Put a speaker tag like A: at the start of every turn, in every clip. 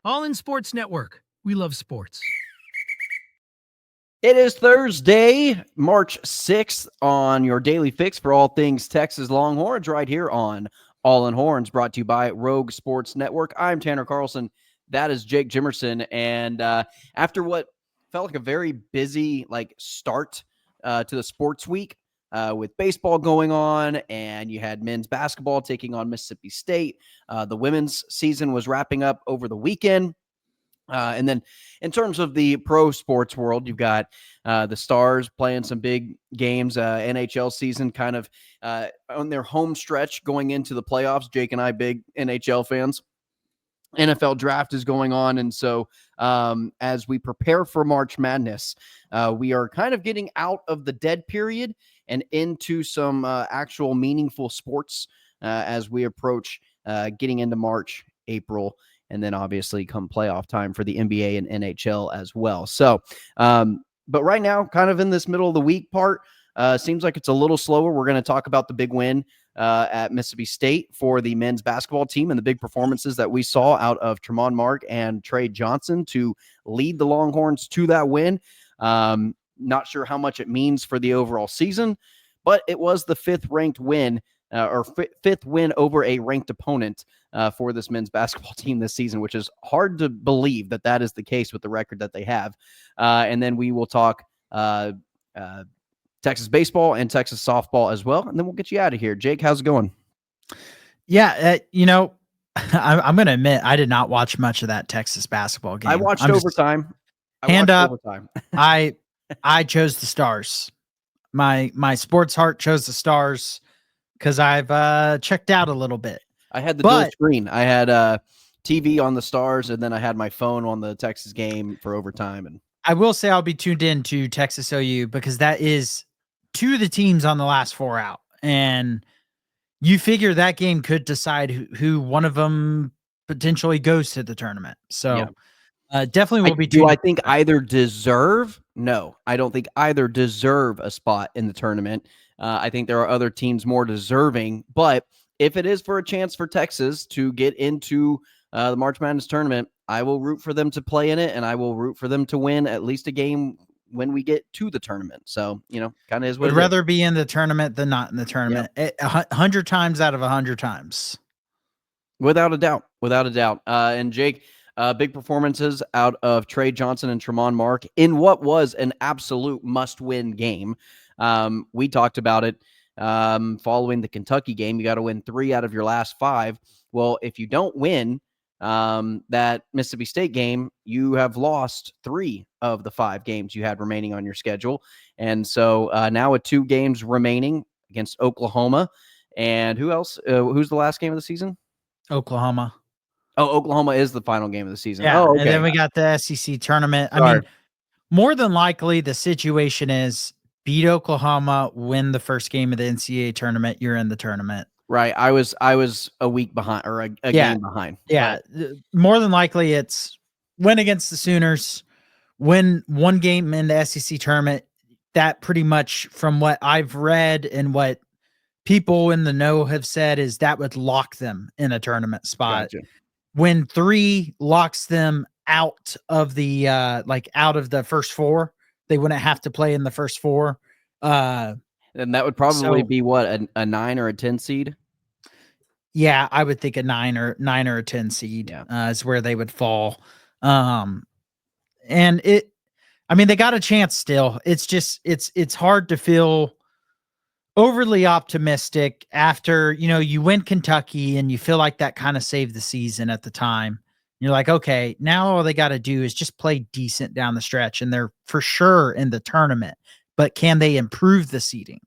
A: All in Sports Network. We love sports.
B: It is Thursday, March 6th on your daily fix for all things Texas Longhorns right here on All in Horns, brought to you by Rogue Sports Network. I'm Tanner Carlson. That is Jake Jimerson. And after what felt like a very busy start to the sports week with baseball going on, and you had men's basketball taking on Mississippi State. The women's season was wrapping up over the weekend. And then in terms of the pro sports world, you've got the Stars playing some big games, NHL season kind of on their home stretch going into the playoffs. Jake and I, big NHL fans. NFL draft is going on. And so as we prepare for March Madness, we are kind of getting out of the dead period and into some actual meaningful sports as we approach getting into March, April, and then obviously come playoff time for the NBA and NHL as well. So, but right now, kind of in this middle of the week part, seems like it's a little slower. We're going to talk about the big win at Mississippi State for the men's basketball team and the big performances that we saw out of Tremont Mark and Trey Johnson to lead the Longhorns to that win. Not sure how much it means for the overall season, but it was the fifth win over a ranked opponent for this men's basketball team this season, which is hard to believe that is the case with the record that they have. And then we will talk Texas baseball and Texas softball as well. And then we'll get you out of here. Jake, how's it going?
C: Yeah. I'm going to admit, I did not watch much of that Texas basketball game.
B: I watched overtime.
C: I chose the Stars. My sports heart chose the Stars because I've checked out a little bit.
B: I had the dual screen. I had TV on the Stars, and then I had my phone on the Texas game for overtime. And
C: I will say I'll be tuned in to Texas OU because that is two of the teams on the last four out. And you figure that game could decide who one of them potentially goes to the tournament. So definitely will be tuned.
B: Do I think either deserve? No, I don't think either deserve a spot in the tournament. I think there are other teams more deserving, but if it is for a chance for Texas to get into the March Madness tournament, I will root for them to play in it, and I will root for them to win at least a game when we get to the tournament. So, kind of is what
C: Would rather be in the tournament than not in the tournament. 100 times out of 100 times.
B: Without a doubt. And Jake, big performances out of Trey Johnson and Tremont Mark in what was an absolute must-win game. We talked about it following the Kentucky game. You got to win 3 out of your last 5. Well, if you don't win that Mississippi State game, you have lost 3 of the 5 games you had remaining on your schedule. And so now with 2 games remaining against Oklahoma. And who else? Who's the last game of the season?
C: Oklahoma.
B: Oh, Oklahoma is the final game of the season.
C: Yeah,
B: okay.
C: And then we got the SEC tournament.
B: Sorry.
C: I mean, more than likely the situation is beat Oklahoma, win the first game of the NCAA tournament, you're in the tournament.
B: Right. I was a week behind, or a game behind.
C: Yeah. But more than likely it's win against the Sooners, win one game in the SEC tournament. That pretty much, from what I've read and what people in the know have said, is that would lock them in a tournament spot.
B: Gotcha.
C: When 3 locks them out of the out of the first 4, they wouldn't have to play in the first 4.
B: And that would probably be what, a 9 or a 10 seed?
C: Yeah, I would think a 9 or a 10 seed is where they would fall. And they got a chance still. It's just it's hard to feel overly optimistic after, you win Kentucky and you feel like that kind of saved the season at the time. You're like, okay, now all they got to do is just play decent down the stretch, and they're for sure in the tournament. But can they improve the seeding?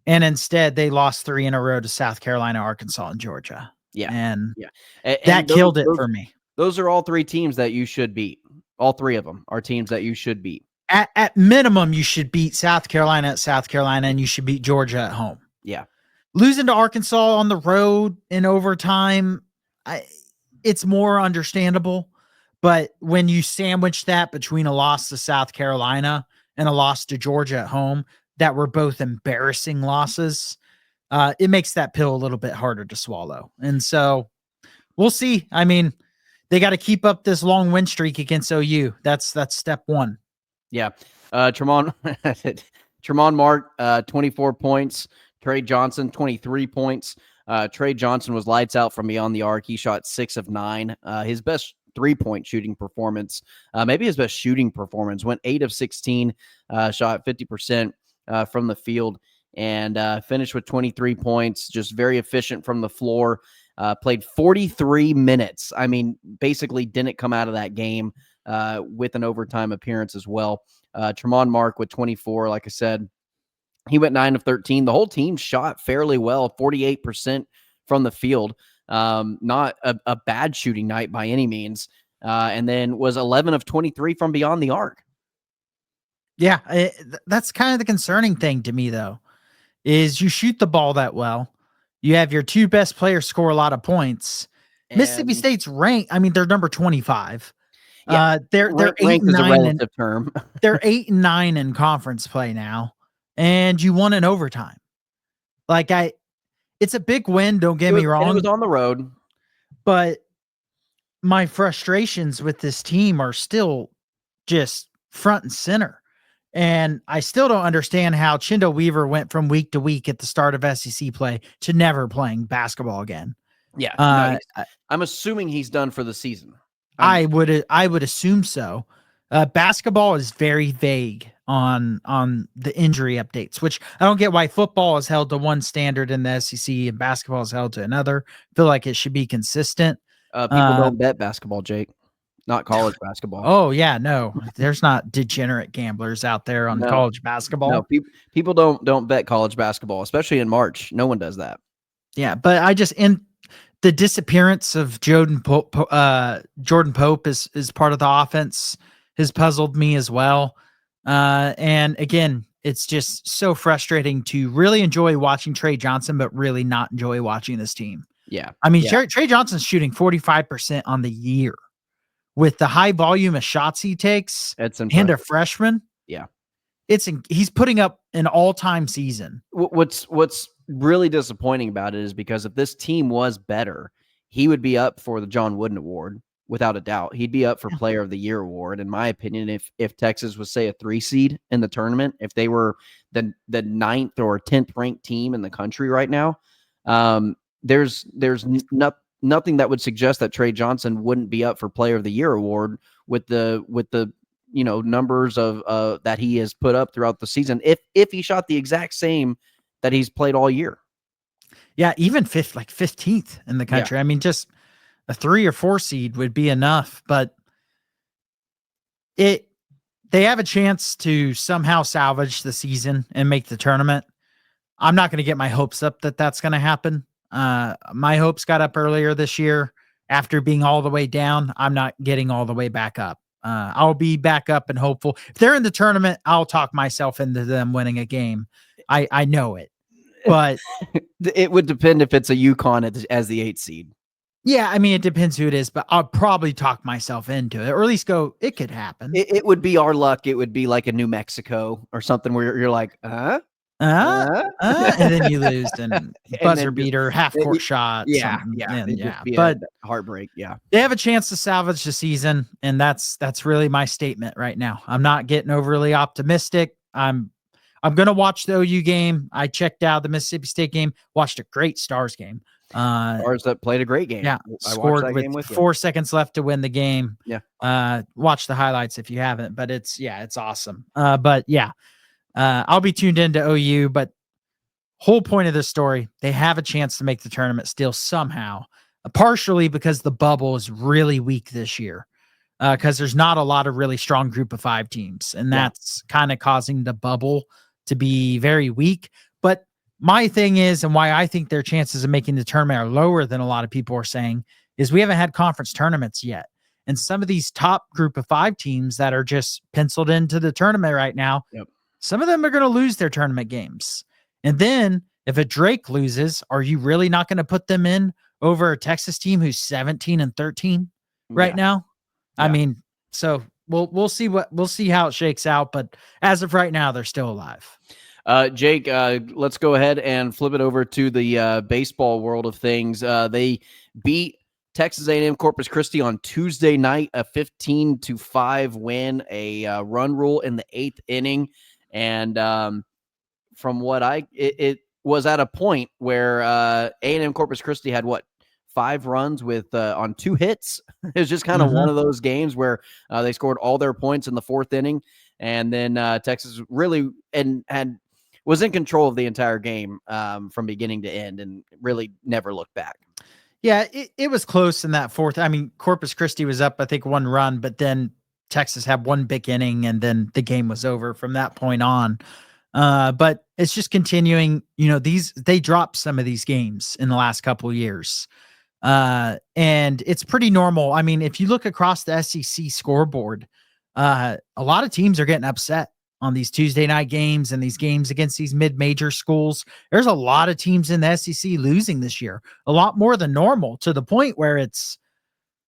C: And instead, they lost 3 in a row to South Carolina, Arkansas, and Georgia. And that killed it for me.
B: Those are all 3 teams that you should beat. All 3 of them are teams that you should beat.
C: At minimum, you should beat South Carolina at South Carolina, and you should beat Georgia at home.
B: Yeah.
C: Losing to Arkansas on the road in overtime, it's more understandable. But when you sandwich that between a loss to South Carolina and a loss to Georgia at home, that were both embarrassing losses, it makes that pill a little bit harder to swallow. And so we'll see. I mean, they got to keep up this long win streak against OU. That's step one.
B: Yeah. Tremont Mark, 24 points. Trey Johnson, 23 points. Trey Johnson was lights out from beyond the arc. He shot 6 of 9. His best 3-point shooting performance, maybe his best shooting performance, went 8 of 16, shot 50% from the field, and finished with 23 points. Just very efficient from the floor. Played 43 minutes. I mean, basically didn't come out of that game with an overtime appearance as well. Tremont Mark with 24, like I said, he went 9 of 13. The whole team shot fairly well, 48% from the field. Not a bad shooting night by any means. And then was 11 of 23 from beyond the arc.
C: Yeah, that's kind of the concerning thing to me, though, is you shoot the ball that well. You have your 2 best players score a lot of points. And Mississippi State's ranked. I mean, they're number 25.
B: Yeah,
C: they're 8 and 9
B: term.
C: They're 8 and 9 in conference play now, and you won in overtime. It's a big win. Don't get me wrong.
B: It was on the road,
C: but my frustrations with this team are still just front and center. And I still don't understand how Chindo Weaver went from week to week at the start of SEC play to never playing basketball again.
B: Yeah. I'm assuming he's done for the season.
C: I would assume so. Basketball is very vague on the injury updates, which I don't get why football is held to one standard in the SEC and basketball is held to another. I feel like it should be consistent.
B: People don't bet basketball, Jake. Not college basketball.
C: Oh yeah, no, there's not degenerate gamblers out there on college basketball.
B: No, people don't bet college basketball, especially in March. No one does that.
C: Yeah, but in the disappearance of Jordan Pope is part of the offense has puzzled me as well. And again, it's just so frustrating to really enjoy watching Trey Johnson, but really not enjoy watching this team.
B: Yeah,
C: I mean, Trey Johnson's shooting 45% on the year. With the high volume of shots he takes and a freshman.
B: Yeah.
C: He's putting up an all-time season.
B: What's really disappointing about it is because if this team was better, he would be up for the John Wooden Award without a doubt. He'd be up for Player of the Year award, in my opinion. If Texas was, say, a 3 seed in the tournament, if they were the 9th or 10th ranked team in the country right now, there's nothing that would suggest that Trey Johnson wouldn't be up for Player of the Year award with the numbers of that he has put up throughout the season. If he shot the exact same that he's played all year.
C: Yeah, even 15th in the country. Yeah. I mean, just a 3 or 4 seed would be enough, but they have a chance to somehow salvage the season and make the tournament. I'm not going to get my hopes up that that's going to happen. My hopes got up earlier this year after being all the way down. I'm not getting all the way back up. I'll be back up and hopeful. If they're in the tournament, I'll talk myself into them winning a game. I know it, but
B: it would depend if it's a UConn as the 8th seed.
C: Yeah, I mean, it depends who it is, but I'll probably talk myself into it, or at least go, it could happen.
B: It would be our luck. It would be like a New Mexico or something where you're like, and
C: then you lose, and buzzer beater, half court shot.
B: But heartbreak. Yeah,
C: they have a chance to salvage the season, and that's really my statement right now. I'm not getting overly optimistic. I'm going to watch the OU game. I checked out the Mississippi State game, watched a great Stars game.
B: Stars that played a great game.
C: Yeah, scored with 4 seconds left to win the game.
B: Yeah.
C: Watch the highlights if you haven't, but it's awesome. I'll be tuned into OU, but whole point of this story, they have a chance to make the tournament still somehow, partially because the bubble is really weak this year. Because there's not a lot of really strong group of 5 teams, and that's kind of causing the bubble to be very weak. But my thing is, and why I think their chances of making the tournament are lower than a lot of people are saying, is we haven't had conference tournaments yet. And some of these top group of 5 teams that are just penciled into the tournament right now, some of them are going to lose their tournament games. And then if a Drake loses, are you really not going to put them in over a Texas team who's 17-13 right now? I mean, so we'll see how it shakes out, but as of right now, they're still alive.
B: Jake, let's go ahead and flip it over to the baseball world of things. They beat Texas A&M Corpus Christi on Tuesday night, a 15-5 win, a run rule in the 8th inning. And from what it was at a point where A&M Corpus Christi had 5 runs with on 2 hits. It was just kind of one of those games where they scored all their points in the 4th inning, and then Texas really was in control of the entire game from beginning to end, and really never looked back.
C: Yeah, it was close in that 4th. I mean, Corpus Christi was up, I think, 1 run, but then Texas had 1 big inning, and then the game was over from that point on. But it's just continuing. They dropped some of these games in the last couple of years. And it's pretty normal. I mean, if you look across the SEC scoreboard, a lot of teams are getting upset on these Tuesday night games and these games against these mid-major schools. There's a lot of teams in the SEC losing this year, a lot more than normal, to the point where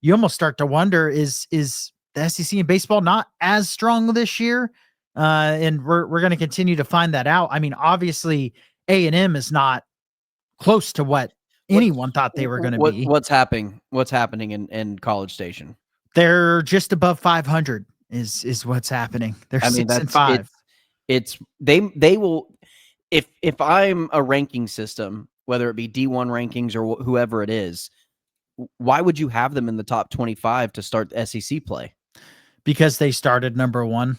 C: you almost start to wonder, is the SEC in baseball not as strong this year? And we're going to continue to find that out. I mean, obviously A&M is not close to what anyone thought they were going to be.
B: What's happening in College Station?
C: They're just above 500 is what's happening. They're 6-5.
B: They will, if I'm a ranking system, whether it be D1 rankings or whoever it is, why would you have them in the top 25 to start the SEC play?
C: Because they started number 1.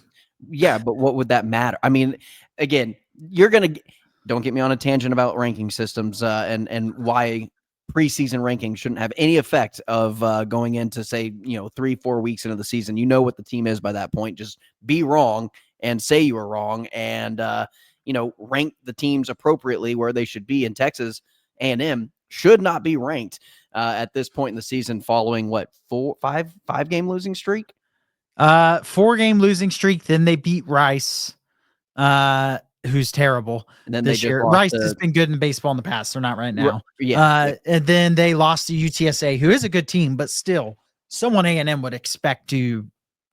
B: Yeah, but what would that matter? I mean, again, don't get me on a tangent about ranking systems and why preseason rankings shouldn't have any effect of going into, say, 3-4 weeks into the season. You know what the team is by that point. Just be wrong and say you were wrong, and rank the teams appropriately where they should be. In Texas A&M should not be ranked at this point in the season, following five game losing streak.
C: 4-game losing streak. Then they beat Rice, who's terrible.
B: And then
C: this year. Rice has been good in baseball in the past. They're not right now.
B: Yeah.
C: And then they lost to UTSA, who is a good team, but still someone A&M would expect to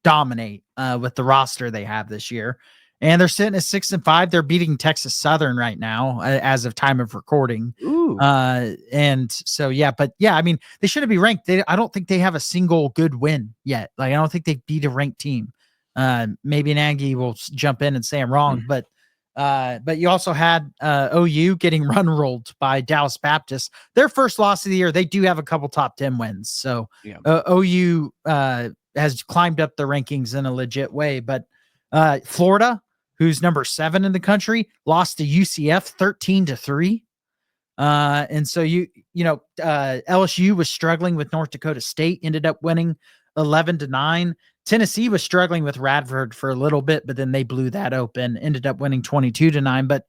C: dominate with the roster they have this year. And they're sitting at 6-5. They're beating Texas Southern right now as of time of recording.
B: Ooh.
C: And so, I mean, they shouldn't be ranked. I don't think they have a single good win yet. Like, I don't think they beat a ranked team. Maybe an Aggie will jump in and say I'm wrong, but you also had OU getting run rolled by Dallas Baptist. Their first loss of the year. They do have a couple top 10 wins. So OU has climbed up the rankings in a legit way. But Florida, who's number 7 in the country, lost to UCF 13-3. And so LSU was struggling with North Dakota State, ended up winning 11-9. Tennessee was struggling with Radford for a little bit, but then they blew that open, ended up winning 22-9. But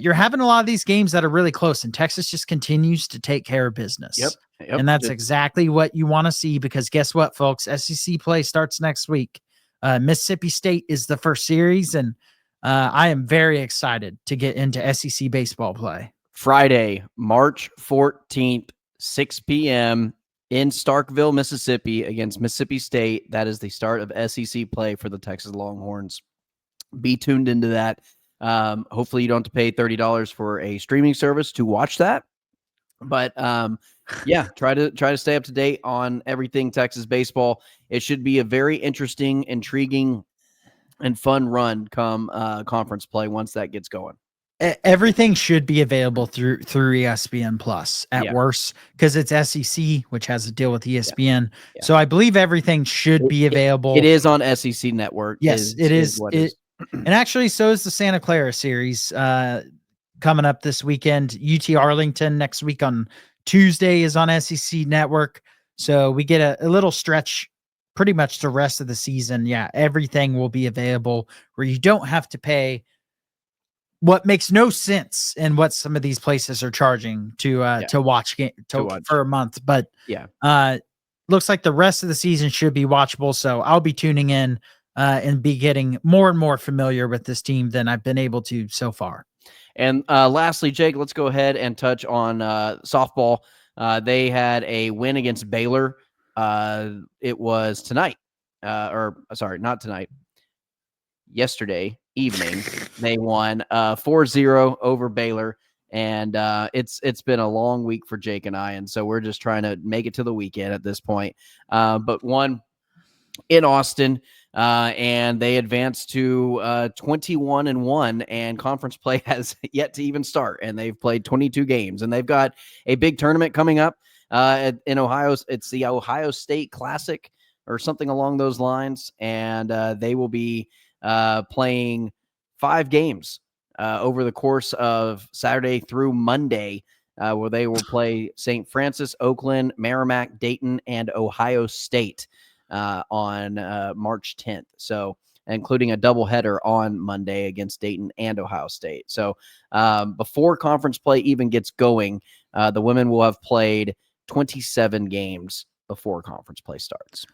C: you're having a lot of these games that are really close, and Texas just continues to take care of business.
B: Yep.
C: And that's exactly what you want to see, because guess what, folks? SEC play starts next week. Mississippi State is the first series, and I am very excited to get into SEC baseball play.
B: Friday, March 14th, 6 p.m. in Starkville, Mississippi, against Mississippi State. That is the start of SEC play for the Texas Longhorns. Be tuned into that. Hopefully you don't have to pay $30 for a streaming service to watch that. But try to stay up to date on everything Texas baseball. It should be a very interesting, intriguing, and fun run come conference play once that gets going.
C: Everything should be available through ESPN Plus at worst, because it's SEC, which has a deal with ESPN. Yeah. So I believe everything should be available.
B: It is on SEC Network.
C: Yes, it is. And actually, so is the Santa Clara series coming up this weekend. UT Arlington next week on Tuesday is on SEC Network. So we get a little stretch pretty much the rest of the season. Yeah, everything will be available where you don't have to pay what makes no sense in what some of these places are charging to watch for a month. But looks like the rest of the season should be watchable. So I'll be tuning in and be getting more and more familiar with this team than I've been able to so far.
B: And lastly, Jake, let's go ahead and touch on softball. They had a win against Baylor. It was tonight, not tonight. Yesterday evening, they won 4-0 over Baylor. And it's been a long week for Jake and I, and so we're just trying to make it to the weekend at this point. But one in Austin, and they advanced to 21-1, and conference play has yet to even start, and they've played 22 games, and they've got a big tournament coming up in Ohio. It's the Ohio State Classic or something along those lines, and they will be playing 5 games over the course of Saturday through Monday, where they will play St. Francis, Oakland, Merrimack, Dayton, and Ohio State on March 10th. So, including a doubleheader on Monday against Dayton and Ohio State. So, before conference play even gets going, the women will have played 27 games before conference play starts.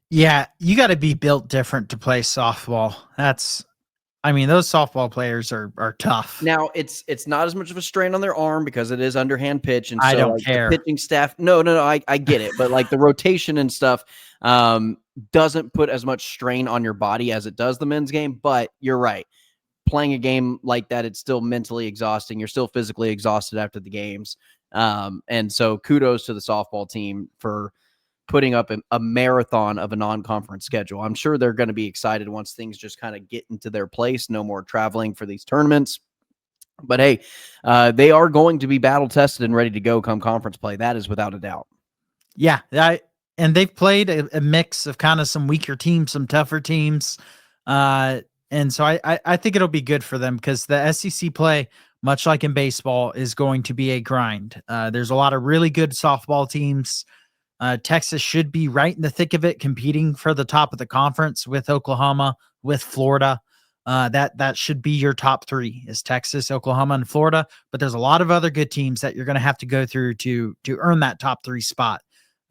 C: Yeah, you got to be built different to play softball. Those softball players are tough.
B: Now it's not as much of a strain on their arm because it is underhand pitch, and
C: I
B: so
C: don't care.
B: the pitching staff. No, I get it, but like the rotation and stuff doesn't put as much strain on your body as it does the men's game. But you're right, playing a game like that, it's still mentally exhausting. You're still physically exhausted after the games, and so kudos to the softball team for putting up a marathon of a non-conference schedule. I'm sure they're going to be excited once things just kind of get into their place. No more traveling for these tournaments. But hey, they are going to be battle tested and ready to go come conference play. That is without a doubt.
C: Yeah. And they've played a mix of kind of some weaker teams, some tougher teams. And so I think it'll be good for them because the SEC play, much like in baseball, is going to be a grind. There's a lot of really good softball teams. Texas should be right in the thick of it, competing for the top of the conference with Oklahoma, with Florida. That should be your top 3 is Texas, Oklahoma, and Florida. But there's a lot of other good teams that you're going to have to go through to earn that top 3 spot.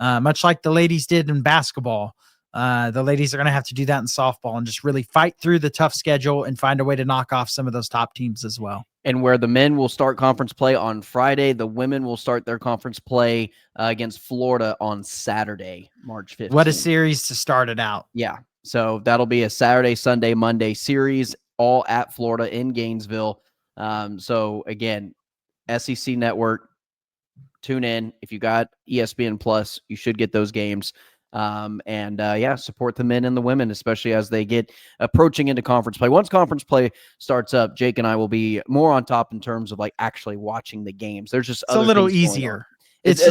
C: Much like the ladies did in basketball, the ladies are going to have to do that in softball and just really fight through the tough schedule and find a way to knock off some of those top teams as well.
B: And where the men will start conference play on Friday, the women will start their conference play against Florida on Saturday, March 15th.
C: What a series to start it out.
B: Yeah. So that'll be a Saturday, Sunday, Monday series, all at Florida in Gainesville. So again, SEC Network, tune in. If you got ESPN Plus, you should get those games. Support the men and the women, especially as they get approaching into conference play. Once conference play starts up, Jake and I will be more on top in terms of like actually watching the games. There's just
C: it's a little easier. It's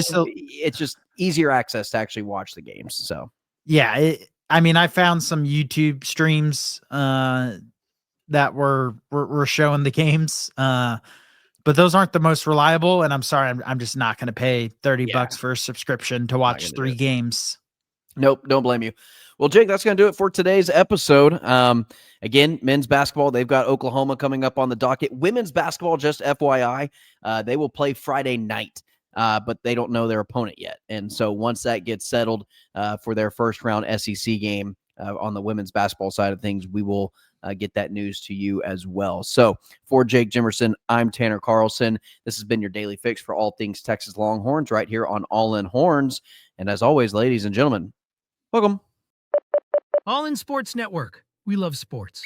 B: just easier access to actually watch the games. So
C: yeah, I found some YouTube streams that were showing the games, but those aren't the most reliable. And I'm sorry, I'm just not going to pay $30 for a subscription to watch 3 games.
B: Nope, don't blame you. Well, Jake, that's going to do it for today's episode. Again, men's basketball, they've got Oklahoma coming up on the docket. Women's basketball, just FYI, they will play Friday night, but they don't know their opponent yet. And so once that gets settled for their first round SEC game on the women's basketball side of things, we will get that news to you as well. So for Jake Jimerson, I'm Tanner Carlson. This has been your daily fix for all things Texas Longhorns right here on All In Horns. And as always, ladies and gentlemen, welcome.
A: All in Sports Network. We love sports.